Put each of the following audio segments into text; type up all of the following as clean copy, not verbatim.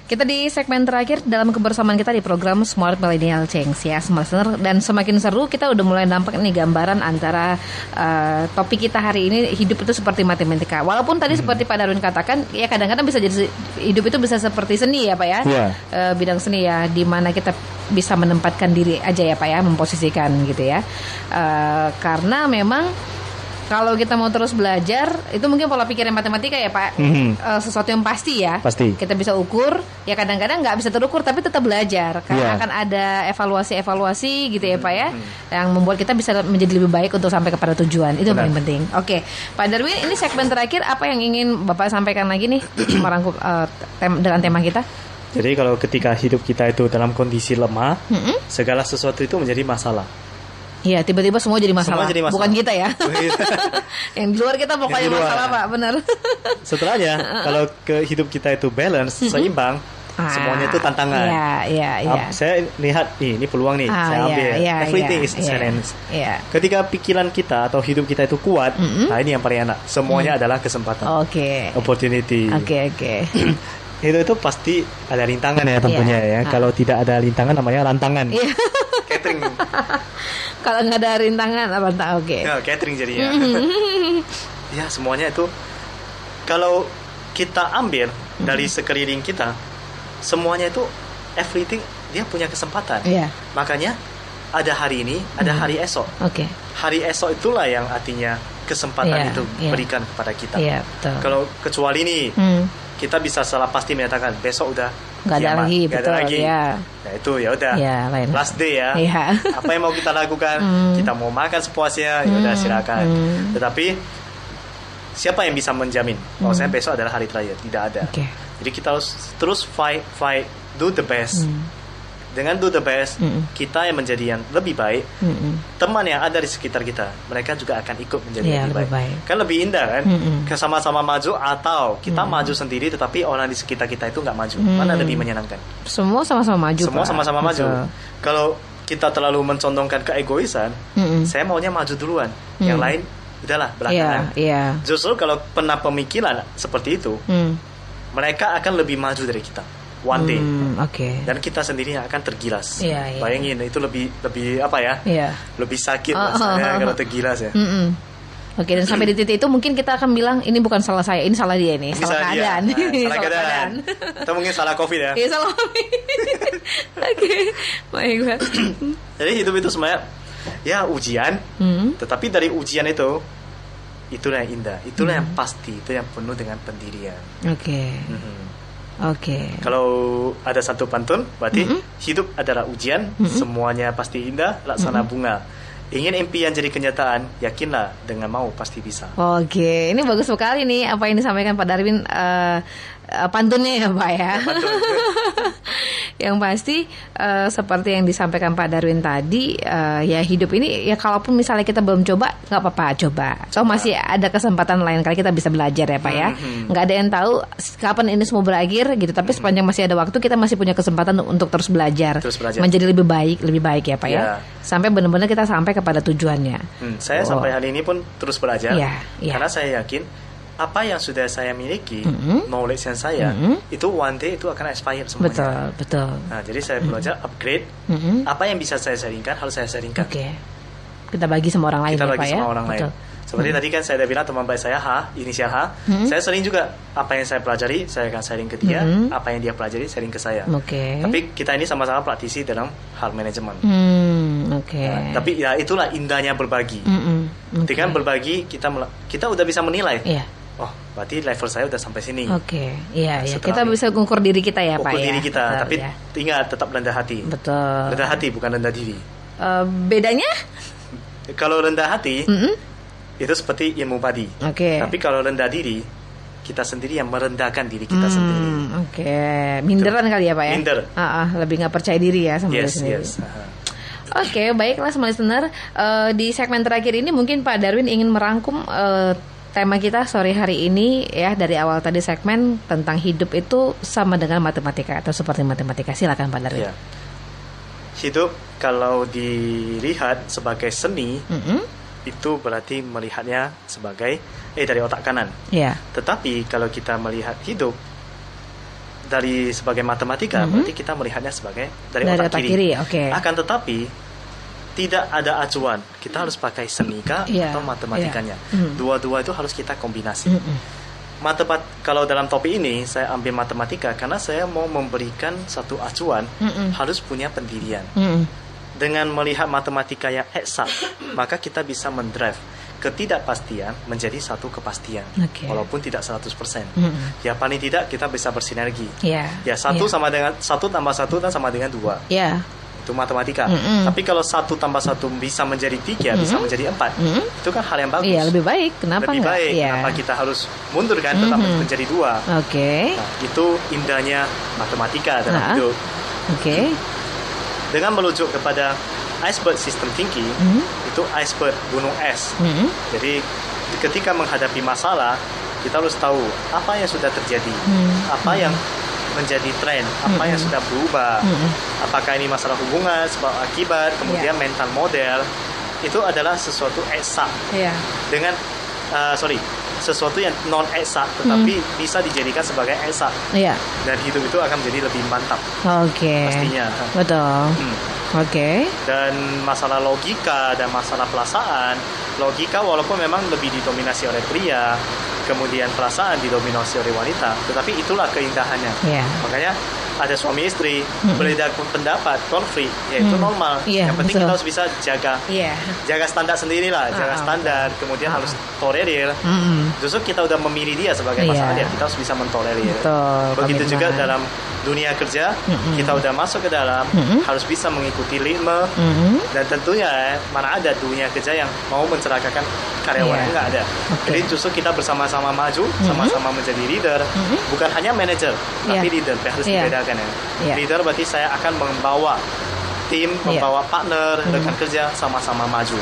Kita di segmen terakhir dalam kebersamaan kita di program Smart Millennial Change ya, listener. Dan semakin seru, kita udah mulai nampak nih gambaran antara topik kita hari ini, hidup itu seperti matematika. Walaupun tadi seperti Pak Darwin katakan, ya kadang-kadang bisa jadi hidup itu bisa seperti seni ya Pak ya, bidang seni ya, di mana kita bisa menempatkan diri aja ya Pak ya, memposisikan gitu ya. Karena memang kalau kita mau terus belajar, itu mungkin pola pikirnya matematika ya Pak, sesuatu yang pasti ya. Pasti. Kita bisa ukur, ya kadang-kadang nggak bisa terukur, tapi tetap belajar. Karena akan ada evaluasi-evaluasi gitu ya Pak ya, yang membuat kita bisa menjadi lebih baik untuk sampai kepada tujuan. Itu yang paling penting. Oke, Pak Darwin, ini segmen terakhir, apa yang ingin Bapak sampaikan lagi nih merangkum dengan tema kita? Jadi kalau ketika hidup kita itu dalam kondisi lemah, segala sesuatu itu menjadi masalah. Iya, tiba-tiba semua jadi masalah. Bukan kita ya. Yang di luar kita pokoknya masalah Pak, benar. Setelahnya, kalau ke hidup kita itu balance, seimbang, semuanya itu tantangan. Iya. Saya lihat ini peluang nih, saya ambil. Everything is a challenge. Ketika pikiran kita atau hidup kita itu kuat, nah ini yang paling enak. Semuanya adalah kesempatan. Opportunity. Itu pasti ada rintangan ya tentunya ya. Kalau tidak ada rintangan namanya rantangan. Catering. Kalau nggak ada rintangan apa catering jadinya. Ya semuanya itu kalau kita ambil dari sekeliling kita, semuanya itu everything dia punya kesempatan. Makanya ada hari ini, ada hari esok. Hari esok itulah yang artinya kesempatan itu berikan kepada kita. Kalau kecuali ini kita bisa salah pasti menyatakan besok udah nggak ada lagi, Ya itu ya udah, last day ya. Apa yang mau kita lakukan? Kita mau makan sepuasnya, ya udah silakan. Tetapi siapa yang bisa menjamin bahwasanya besok adalah hari terakhir? Tidak ada. Jadi kita harus terus fight, do the best. Dengan do the best, kita yang menjadi yang lebih baik, teman yang ada di sekitar kita, mereka juga akan ikut menjadi lebih baik. Kan lebih indah kan? Sama-sama maju atau kita maju sendiri, tetapi orang di sekitar kita itu nggak maju. Mana lebih menyenangkan? Semua sama-sama maju. Semua sama-sama maju. Kalau kita terlalu mencondongkan keegoisan, saya maunya maju duluan, yang lain udahlah belakangan. Justru kalau pernah pemikiran seperti itu, mereka akan lebih maju dari kita. One day, dan kita sendiri akan tergilas. Bayangin itu lebih apa ya? Lebih sakit rasanya kalau tergilas ya. Dan sampai di titik itu mungkin kita akan bilang ini bukan salah saya, ini salah dia nih, salah keadaan. Salah keadaan. Atau mungkin salah COVID ya. Iya salah COVID. Baik. Jadi hidup itu sebenarnya ya ujian, tetapi dari ujian itu itulah yang indah, itulah yang pasti, itu yang penuh dengan pendirian. Kalau ada satu pantun, berarti hidup adalah ujian, semuanya pasti indah, laksana bunga. Ingin impian jadi kenyataan, yakinlah dengan mau pasti bisa. Ini bagus sekali nih apa yang disampaikan Pak Darwin, pantunnya ya Pak ya. Yang pasti seperti yang disampaikan Pak Darwin tadi, ya hidup ini ya kalaupun misalnya kita belum coba, nggak apa-apa coba. Masih ada kesempatan lain kali kita bisa belajar ya Pak ya. Nggak ada yang tahu kapan ini semua berakhir gitu. Tapi sepanjang masih ada waktu, kita masih punya kesempatan untuk terus belajar. Menjadi lebih baik ya Pak ya. Sampai benar-benar kita sampai kepada tujuannya. Saya sampai hari ini pun terus belajar. Karena saya yakin apa yang sudah saya miliki, knowledge yang saya, itu one day itu akan expired semuanya. Betul. Nah, jadi saya belajar upgrade. Apa yang bisa saya sharingkan, harus saya sharingkan. Kita bagi sama orang lain. Kita bagi sama orang lain. Seperti tadi kan saya udah bilang teman baik saya inisial H. Saya sering juga apa yang saya pelajari, saya akan sharing ke dia. Apa yang dia pelajari, sharing ke saya. Tapi kita ini sama-sama praktisi dalam hal manajemen. Tapi ya itulah indahnya berbagi. Dengan berbagi kita udah bisa menilai. Oh, berarti level saya udah sampai sini. Kita bisa mengukur diri kita ya Pak ya. Ukur diri kita, tapi ingat tetap rendah hati. Rendah hati bukan rendah diri. Bedanya? Kalau rendah hati itu seperti ilmu padi. Tapi kalau rendah diri, kita sendiri yang merendahkan diri kita sendiri. Minderan kali ya Pak ya. Minder. Lebih nggak percaya diri ya sama diri sendiri. Baiklah semua listener, di segmen terakhir ini mungkin Pak Darwin ingin merangkum tema kita sore hari ini ya, dari awal tadi segmen tentang hidup itu sama dengan matematika atau seperti matematika. Silakan Pak Darwin. Hidup kalau dilihat sebagai seni, itu berarti melihatnya sebagai dari otak kanan. Tetapi kalau kita melihat hidup dari sebagai matematika, berarti kita melihatnya sebagai dari otak kiri. Okay. Akan tetapi tidak ada acuan. Kita harus pakai semika atau matematikanya. Dua-dua itu harus kita kombinasi. Kalau dalam topik ini saya ambil matematika karena saya mau memberikan satu acuan, harus punya pendirian. Dengan melihat matematika yang eksak, maka kita bisa mendrive ketidakpastian menjadi satu kepastian, walaupun tidak 100%. Ya paling tidak kita bisa bersinergi. Ya sama dengan 1 tambah 1 dan sama dengan 2. Itu matematika. Tapi kalau 1 tambah 1 bisa menjadi 3, bisa menjadi 4, itu kan hal yang bagus. Lebih baik. Kenapa lebih baik? Kenapa kita harus mundur kan? Tetap menjadi 2. Nah, itu indahnya matematika dalam hidup. Dengan merujuk kepada iceberg system thinking, itu iceberg gunung es. Jadi ketika menghadapi masalah, kita harus tahu apa yang sudah terjadi, apa yang menjadi tren, apa yang sudah berubah, apakah ini masalah hubungan, sebab akibat, kemudian mental model, itu adalah sesuatu eksak dengan sesuatu yang non eksak tetapi bisa dijadikan sebagai eksak, dan hidup itu akan menjadi lebih mantap. Pastinya. Betul. Dan masalah logika dan masalah perasaan, logika walaupun memang lebih didominasi oleh pria, kemudian perasaan didominasi oleh wanita, tetapi itulah keindahannya. Makanya ada suami istri berbeda pendapat, konflik, yaitu normal. Yang penting kita harus bisa jaga standar sendirilah, jaga standar, kemudian harus tolerir. Justru kita udah memilih dia sebagai pasangan, kita harus bisa mentolerir. Begitu juga dalam dunia kerja, kita udah masuk ke dalam, harus bisa mengikuti ritme, dan tentunya mana ada dunia kerja yang mau mencelakakan karyawan, nggak ada. Jadi justru kita bersama-sama maju, sama-sama menjadi leader, bukan hanya manager, tapi leader, harus dibedakan ya. Leader berarti saya akan membawa tim, membawa partner, rekan kerja sama-sama maju.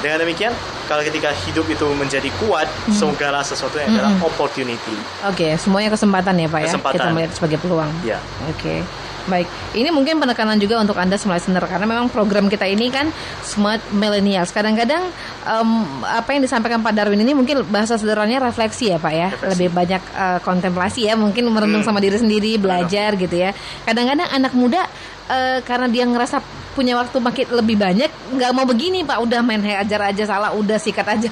Dengan demikian, kalau ketika hidup itu menjadi kuat, segala sesuatu yang adalah opportunity. Semuanya kesempatan ya Pak kesempatan. Kita melihat sebagai peluang. Baik, ini mungkin penekanan juga untuk Anda semua listener, karena memang program kita ini kan Smart Millennials. Kadang-kadang apa yang disampaikan Pak Darwin ini mungkin bahasa sederhananya refleksi ya Pak ya. Lebih banyak kontemplasi ya, mungkin merenung sama diri sendiri, belajar gitu ya. Kadang-kadang anak muda karena dia ngerasa punya waktu makin lebih banyak, nggak mau begini Pak, udah main hajar aja, salah udah sikat aja.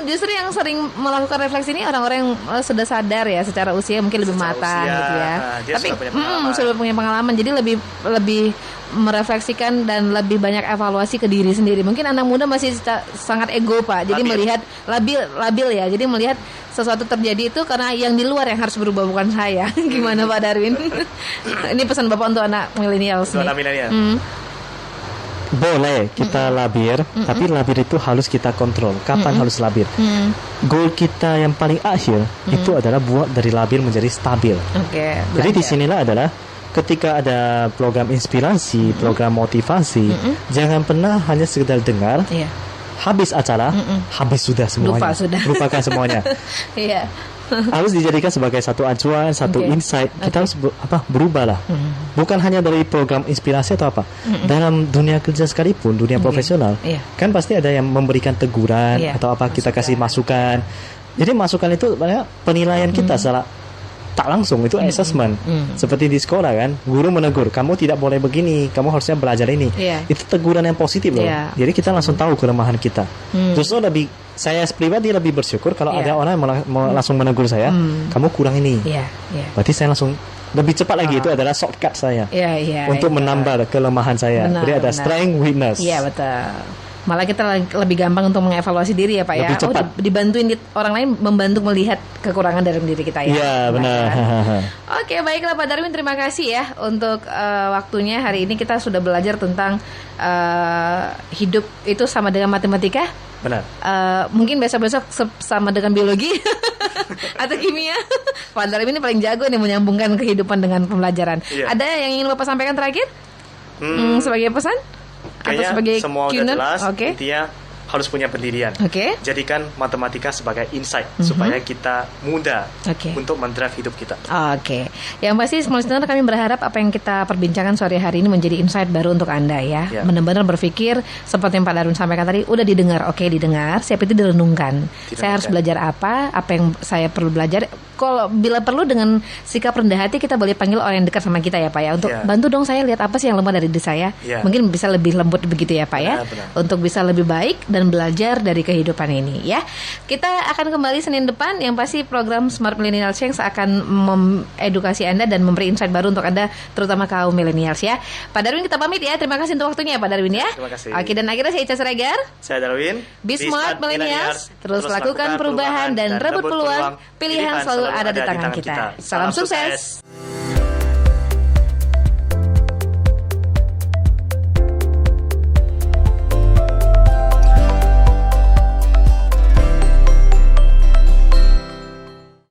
Justru yang sering melakukan refleksi ini orang-orang yang sudah sadar ya secara usia mungkin lebih matang gitu ya. Tapi sudah punya pengalaman, jadi lebih merefleksikan dan lebih banyak evaluasi ke diri sendiri. Mungkin anak muda masih sangat ego Pak, jadi melihat labil ya, jadi melihat sesuatu terjadi itu karena yang di luar yang harus berubah, bukan saya. Gimana Pak Darwin? Ini pesan Bapak untuk anak milenial. Boleh kita labil, tapi labil itu harus kita kontrol. Kapan harus labil? Goal kita yang paling akhir itu adalah buat dari labil menjadi stabil. Jadi disinilah adalah ketika ada program inspirasi, program motivasi, jangan pernah hanya sekedar dengar. Habis acara, habis sudah semuanya. Lupakan semuanya. Harus dijadikan sebagai satu acuan, satu insight. Kita harus berubah lah. Bukan hanya dari program inspirasi atau apa. Dalam dunia kerja sekalipun, dunia profesional, kan pasti ada yang memberikan teguran atau apa, kita kasih masukan. Jadi masukan itu penilaian kita salah. Tak langsung itu assessment. Seperti di sekolah kan, guru menegur, kamu tidak boleh begini, kamu harusnya belajar ini. Itu teguran yang positif loh. Jadi kita langsung tahu kelemahan kita. Justru saya pribadi lebih bersyukur kalau ada orang yang langsung menegur saya, kamu kurang ini. Berarti saya langsung lebih cepat lagi, itu adalah shortcut saya untuk menambah kelemahan saya. Jadi ada strength, weakness. Betul. Malah kita lebih gampang untuk mengevaluasi diri ya Pak lebih cepat. Dibantuin orang lain membantu melihat kekurangan dalam diri kita ya. Iya benar. Oke, baiklah Pak Darwin, terima kasih ya untuk waktunya. Hari ini kita sudah belajar tentang hidup itu sama dengan matematika. Benar. Mungkin besok-besok sama dengan biologi atau kimia. Pak Darwin ini paling jago nih menyambungkan kehidupan dengan pembelajaran. Ada yang ingin Bapak sampaikan terakhir? Sebagai pesan? Kayaknya semua udah jelas. Intinya harus punya pendirian. Jadikan matematika sebagai insight supaya kita mudah untuk mendrive hidup kita. Yang pasti small listener, kami berharap apa yang kita perbincangkan sore hari ini menjadi insight baru untuk Anda ya. Benar-benar berpikir seperti yang Pak Darwin sampaikan tadi, udah didengar, didengar, siap itu direnungkan. Saya harus belajar apa yang saya perlu belajar. Kalau bila perlu dengan sikap rendah hati, kita boleh panggil orang yang dekat sama kita ya Pak ya, untuk bantu dong saya lihat apa sih yang lemah dari diri saya. Mungkin bisa lebih lembut begitu ya Pak ya, untuk bisa lebih baik dan belajar dari kehidupan ini ya. Kita akan kembali Senin depan, yang pasti program Smart Millennial Change akan mengedukasi Anda dan memberi insight baru untuk Anda, terutama kaum millennials ya. Pak Darwin, kita pamit ya. Terima kasih untuk waktunya ya Pak Darwin ya. Terima kasih. Dan akhirnya saya Ica Siregar. Saya Darwin. Be Smart Millennials. Terus lakukan perubahan dan rebut peluang. Pilihan selalu ada di tangan kita. Salam sukses.